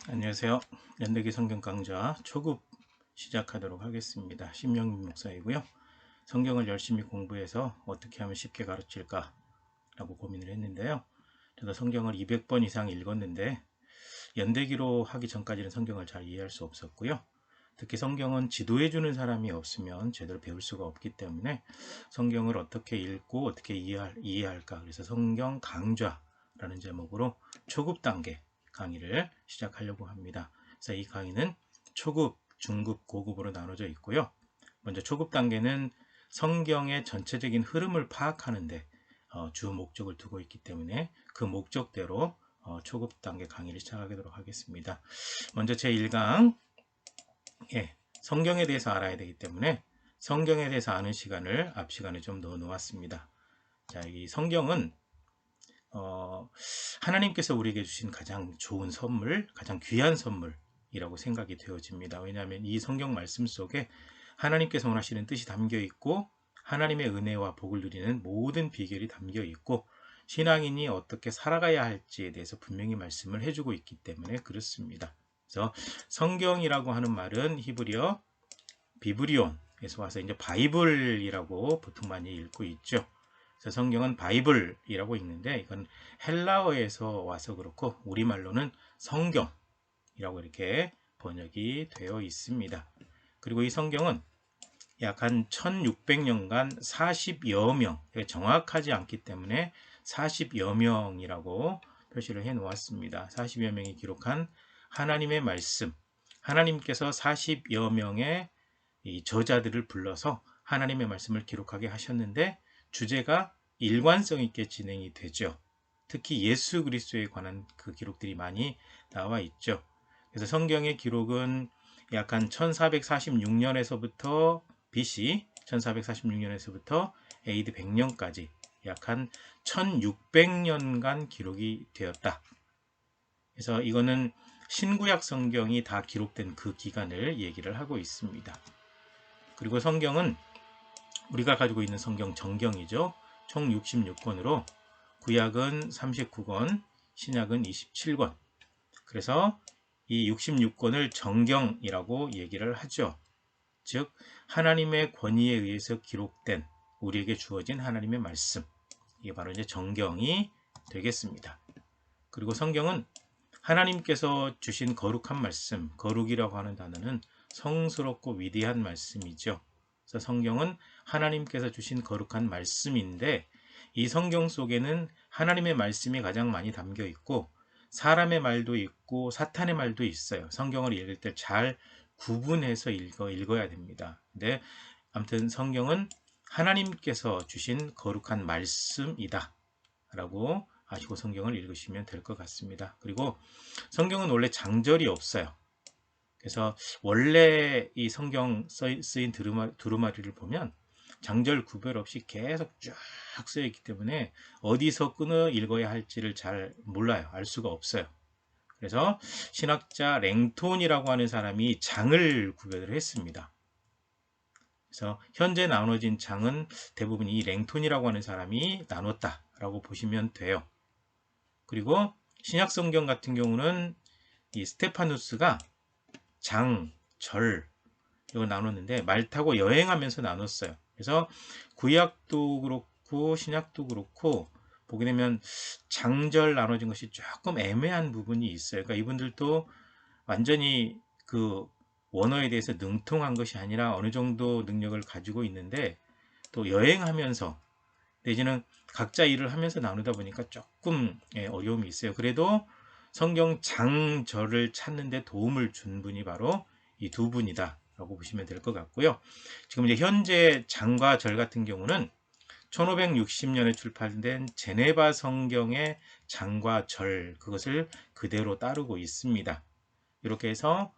안녕하세요. 연대기 성경 강좌 초급 시작하도록 하겠습니다. 심영민 목사이고요. 성경을 열심히 공부해서 어떻게 하면 쉽게 가르칠까 라고 고민을 했는데요. 저도 성경을 200번 이상 읽었는데 연대기로 하기 전까지는 성경을 잘 이해할 수 없었고요. 특히 성경은 지도해 주는 사람이 없으면 제대로 배울 수가 없기 때문에 성경을 어떻게 읽고 어떻게 이해할까, 그래서 성경 강좌라는 제목으로 초급 단계 강의를 시작하려고 합니다. 그래서 이 강의는 초급, 중급, 고급으로 나눠져 있고요. 먼저 초급 단계는 성경의 전체적인 흐름을 파악하는데 주 목적을 두고 있기 때문에 그 목적대로 초급 단계 강의를 시작하도록 하겠습니다. 먼저 제1강, 성경에 대해서 알아야 되기 때문에 성경에 대해서 아는 시간을 앞 시간에 좀 넣어 놓았습니다. 자, 이 성경은 하나님께서 우리에게 주신 가장 좋은 선물, 가장 귀한 선물이라고 생각이 되어집니다. 왜냐하면 이 성경 말씀 속에 하나님께서 원하시는 뜻이 담겨 있고 하나님의 은혜와 복을 누리는 모든 비결이 담겨 있고 신앙인이 어떻게 살아가야 할지에 대해서 분명히 말씀을 해주고 있기 때문에 그렇습니다. 그래서 성경이라고 하는 말은 히브리어 비브리온에서 와서 이제 바이블이라고 보통 많이 읽고 있죠. 그래서 성경은 바이블이라고 읽는데 이건 헬라어에서 와서 그렇고 우리말로는 성경이라고 이렇게 번역이 되어 있습니다. 그리고 이 성경은 약 한 1600년간 40여 명, 정확하지 않기 때문에 40여 명이라고 표시를 해 놓았습니다. 40여 명이 기록한 하나님의 말씀, 하나님께서 40여 명의 이 저자들을 불러서 하나님의 말씀을 기록하게 하셨는데 주제가 일관성 있게 진행이 되죠. 특히 예수 그리스도에 관한 그 기록들이 많이 나와 있죠. 그래서 성경의 기록은 약 한 1446년에서부터 BC 1446년에서부터 AD 100년까지 약 한 1600년간 기록이 되었다. 그래서 이거는 신구약 성경이 다 기록된 그 기간을 얘기를 하고 있습니다. 그리고 성경은 우리가 가지고 있는 성경 정경이죠. 총 66권으로 구약은 39권, 신약은 27권. 그래서 이 66권을 정경이라고 얘기를 하죠. 즉 하나님의 권위에 의해서 기록된 우리에게 주어진 하나님의 말씀, 이게 바로 이제 정경이 되겠습니다. 그리고 성경은 하나님께서 주신 거룩한 말씀, 거룩이라고 하는 단어는 성스럽고 위대한 말씀이죠. 그래서 성경은 하나님께서 주신 거룩한 말씀인데 이 성경 속에는 하나님의 말씀이 가장 많이 담겨 있고 사람의 말도 있고 사탄의 말도 있어요. 성경을 읽을 때 잘 구분해서 읽어야 됩니다. 근데 아무튼 성경은 하나님께서 주신 거룩한 말씀이다 라고 아시고 성경을 읽으시면 될 것 같습니다. 그리고 성경은 원래 장절이 없어요. 그래서 원래 이 성경 쓰인 두루마리를 보면 장절 구별 없이 계속 쭉 쓰여 있기 때문에 어디서 끊어 읽어야 할지를 잘 몰라요. 알 수가 없어요. 그래서 신학자 랭톤이라고 하는 사람이 장을 구별을 했습니다. 그래서 현재 나눠진 장은 대부분 이 랭톤이라고 하는 사람이 나눴다라고 보시면 돼요. 그리고 신약 성경 같은 경우는 이 스테파누스가 장, 절 이걸 나눴는데 말 타고 여행하면서 나눴어요. 그래서 구약도 그렇고 신약도 그렇고 보게 되면 장절 나눠진 것이 조금 애매한 부분이 있어요. 그러니까 이분들도 완전히 그 원어에 대해서 능통한 것이 아니라 어느 정도 능력을 가지고 있는데 또 여행하면서 내지는 각자 일을 하면서 나누다 보니까 조금 어려움이 있어요. 그래도 성경 장절을 찾는 데 도움을 준 분이 바로 이 두 분이다 라고 보시면 될 것 같고요. 지금 이제 현재 장과 절 같은 경우는 1560년에 출판된 제네바 성경의 장과 절, 그것을 그대로 따르고 있습니다. 이렇게 해서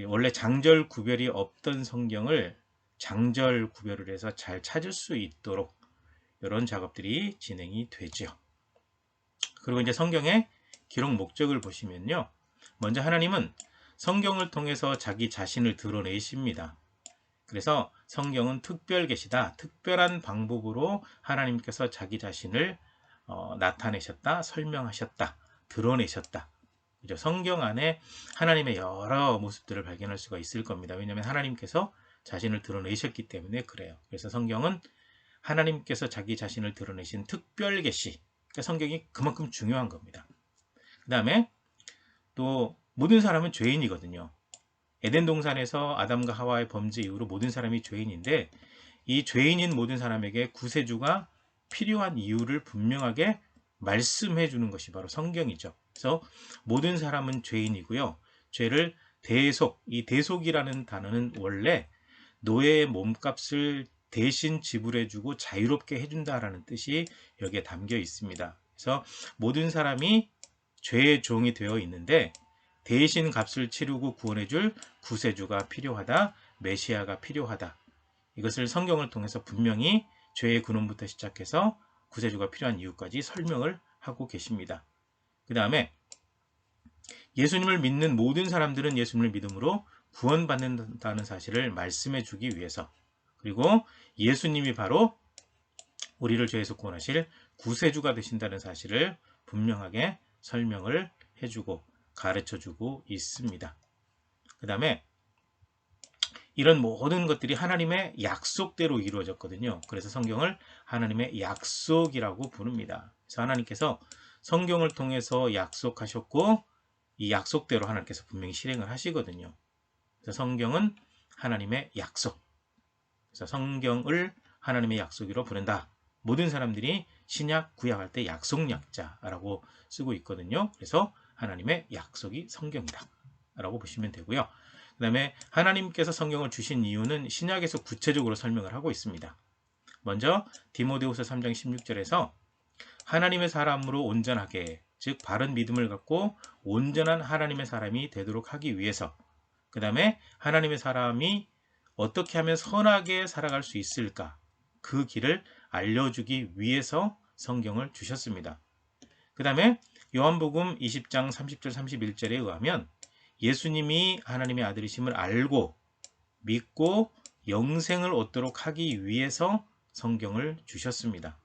원래 장절 구별이 없던 성경을 장절 구별을 해서 잘 찾을 수 있도록 이런 작업들이 진행이 되죠. 그리고 이제 성경의 기록 목적을 보시면요. 먼저 하나님은 성경을 통해서 자기 자신을 드러내십니다. 그래서 성경은 특별 계시다. 특별한 방법으로 하나님께서 자기 자신을 나타내셨다, 설명하셨다, 드러내셨다. 그죠? 성경 안에 하나님의 여러 모습들을 발견할 수가 있을 겁니다. 왜냐하면 하나님께서 자신을 드러내셨기 때문에 그래요. 그래서 성경은 하나님께서 자기 자신을 드러내신 특별 계시, 그러니까 성경이 그만큼 중요한 겁니다. 그 다음에 또 모든 사람은 죄인이거든요. 에덴 동산에서 아담과 하와의 범죄 이후로 모든 사람이 죄인인데, 이 죄인인 모든 사람에게 구세주가 필요한 이유를 분명하게 말씀해 주는 것이 바로 성경이죠. 그래서 모든 사람은 죄인이고요. 죄를 대속, 이 대속이라는 단어는 원래 노예의 몸값을 대신 지불해 주고 자유롭게 해준다라는 뜻이 여기에 담겨 있습니다. 그래서 모든 사람이 죄의 종이 되어 있는데 대신 값을 치르고 구원해 줄 구세주가 필요하다, 메시아가 필요하다. 이것을 성경을 통해서 분명히 죄의 근원부터 시작해서 구세주가 필요한 이유까지 설명을 하고 계십니다. 그 다음에 예수님을 믿는 모든 사람들은 예수님을 믿음으로 구원받는다는 사실을 말씀해 주기 위해서, 그리고 예수님이 바로 우리를 죄에서 구원하실 구세주가 되신다는 사실을 분명하게 설명을 해주고 가르쳐주고 있습니다. 그 다음에 이런 모든 것들이 하나님의 약속대로 이루어졌거든요. 그래서 성경을 하나님의 약속이라고 부릅니다. 그래서 하나님께서 성경을 통해서 약속하셨고 이 약속대로 하나님께서 분명히 실행을 하시거든요. 그래서 성경은 하나님의 약속. 그래서 성경을 하나님의 약속으로 부른다. 모든 사람들이 신약, 구약할 때 약속약자라고 쓰고 있거든요. 그래서 하나님의 약속이 성경이다 라고 보시면 되고요. 그 다음에 하나님께서 성경을 주신 이유는 신약에서 구체적으로 설명을 하고 있습니다. 먼저 디모데후서 3장 16절에서 하나님의 사람으로 온전하게, 즉 바른 믿음을 갖고 온전한 하나님의 사람이 되도록 하기 위해서, 그 다음에 하나님의 사람이 어떻게 하면 선하게 살아갈 수 있을까, 그 길을 알려주기 위해서 성경을 주셨습니다. 그 다음에 요한복음 20장 30절 31절에 의하면 예수님이 하나님의 아들이심을 알고 믿고 영생을 얻도록 하기 위해서 성경을 주셨습니다.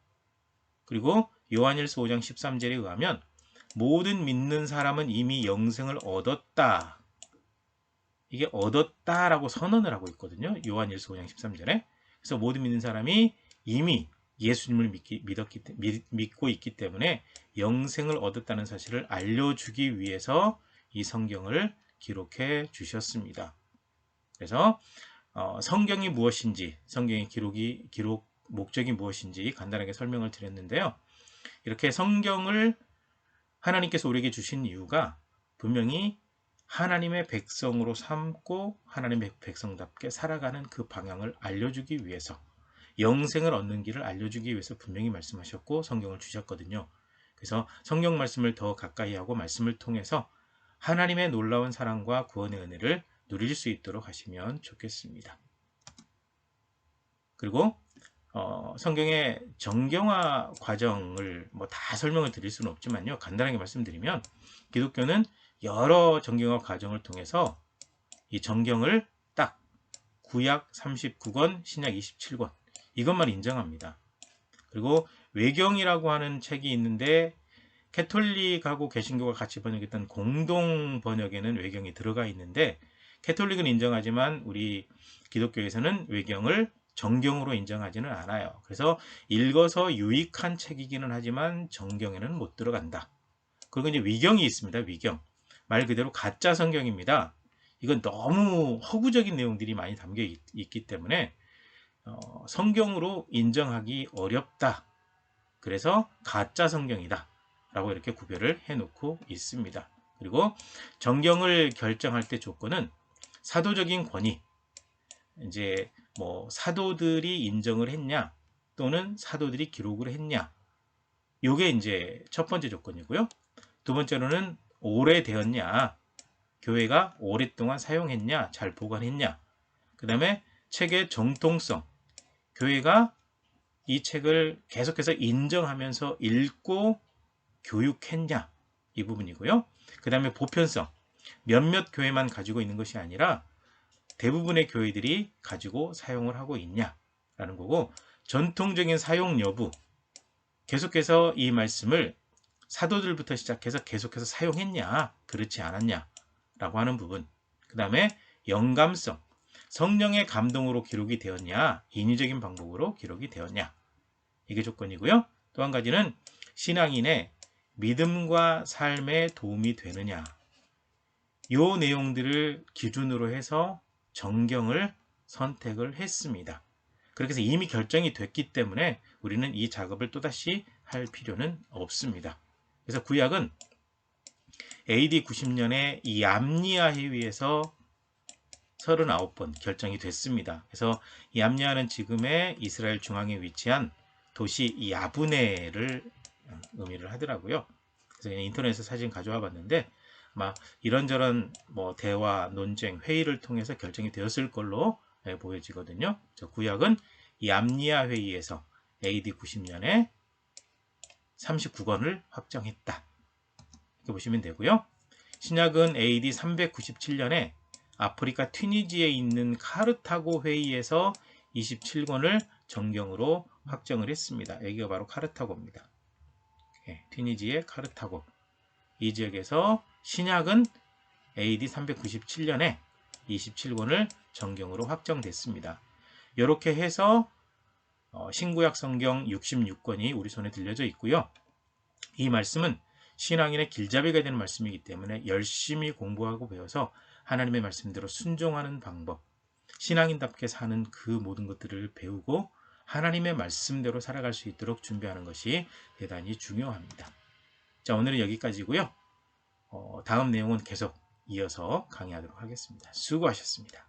그리고 요한일서 5장 13절에 의하면 모든 믿는 사람은 이미 영생을 얻었다. 이게 얻었다라고 선언을 하고 있거든요. 요한일서 5장 13절에. 그래서 모든 믿는 사람이 이미 예수님을 믿고 있기 때문에 영생을 얻었다는 사실을 알려주기 위해서 이 성경을 기록해 주셨습니다. 그래서 성경이 무엇인지, 성경의 기록 목적이 무엇인지 간단하게 설명을 드렸는데요. 이렇게 성경을 하나님께서 우리에게 주신 이유가 분명히 하나님의 백성으로 삼고 하나님의 백성답게 살아가는 그 방향을 알려주기 위해서, 영생을 얻는 길을 알려주기 위해서 분명히 말씀하셨고 성경을 주셨거든요. 그래서 성경 말씀을 더 가까이 하고 말씀을 통해서 하나님의 놀라운 사랑과 구원의 은혜를 누릴 수 있도록 하시면 좋겠습니다. 그리고 성경의 정경화 과정을 다 설명을 드릴 수는 없지만요. 간단하게 말씀드리면 기독교는 여러 정경화 과정을 통해서 이 정경을 딱 구약 39권, 신약 27권 이것만 인정합니다. 그리고 외경이라고 하는 책이 있는데 캐톨릭하고 개신교가 같이 번역했던 공동 번역에는 외경이 들어가 있는데 캐톨릭은 인정하지만 우리 기독교에서는 외경을 정경으로 인정하지는 않아요. 그래서 읽어서 유익한 책이기는 하지만 정경에는 못 들어간다. 그리고 이제 위경이 있습니다. 위경. 말 그대로 가짜 성경입니다. 이건 너무 허구적인 내용들이 많이 담겨 있기 때문에 성경으로 인정하기 어렵다. 그래서 가짜 성경이다 라고 이렇게 구별을 해놓고 있습니다. 그리고 정경을 결정할 때 조건은 사도적인 권위, 이제 사도들이 인정을 했냐 또는 사도들이 기록을 했냐, 요게 이제 첫 번째 조건이고요. 두 번째로는 오래되었냐, 교회가 오랫동안 사용했냐, 잘 보관했냐, 그 다음에 책의 정통성, 교회가 이 책을 계속해서 인정하면서 읽고 교육했냐, 이 부분이고요. 그 다음에 보편성, 몇몇 교회만 가지고 있는 것이 아니라 대부분의 교회들이 가지고 사용을 하고 있냐라는 거고, 전통적인 사용 여부, 계속해서 이 말씀을 사도들부터 시작해서 계속해서 사용했냐, 그렇지 않았냐 라고 하는 부분. 그 다음에 영감성, 성령의 감동으로 기록이 되었냐, 인위적인 방법으로 기록이 되었냐, 이게 조건이고요. 또 한 가지는 신앙인의 믿음과 삶에 도움이 되느냐, 요 내용들을 기준으로 해서 정경을 선택을 했습니다. 그렇게 해서 이미 결정이 됐기 때문에 우리는 이 작업을 또다시 할 필요는 없습니다. 그래서 구약은 AD 90년에 이 암리아 회의에서 39번 결정이 됐습니다. 그래서 이 암리아는 지금의 이스라엘 중앙에 위치한 도시 야브네를 의미를 하더라고요. 그래서 그냥 인터넷에서 사진 가져와 봤는데 아마 이런저런 뭐 대화, 논쟁, 회의를 통해서 결정이 되었을 걸로 보여지거든요. 구약은 이 암리아 회의에서 AD 90년에 39권을 확정했다. 이렇게 보시면 되고요. 신약은 AD 397년에 아프리카 튀니지에 있는 카르타고 회의에서 27권을 정경으로 확정을 했습니다. 여기가 바로 카르타고입니다. 튀니지의 카르타고. 이 지역에서 신약은 AD 397년에 27권을 정경으로 확정됐습니다. 이렇게 해서 신구약 성경 66권이 우리 손에 들려져 있고요. 이 말씀은 신앙인의 길잡이가 되는 말씀이기 때문에 열심히 공부하고 배워서 하나님의 말씀대로 순종하는 방법, 신앙인답게 사는 그 모든 것들을 배우고 하나님의 말씀대로 살아갈 수 있도록 준비하는 것이 대단히 중요합니다. 자, 오늘은 여기까지고요. 다음 내용은 계속 이어서 강의하도록 하겠습니다. 수고하셨습니다.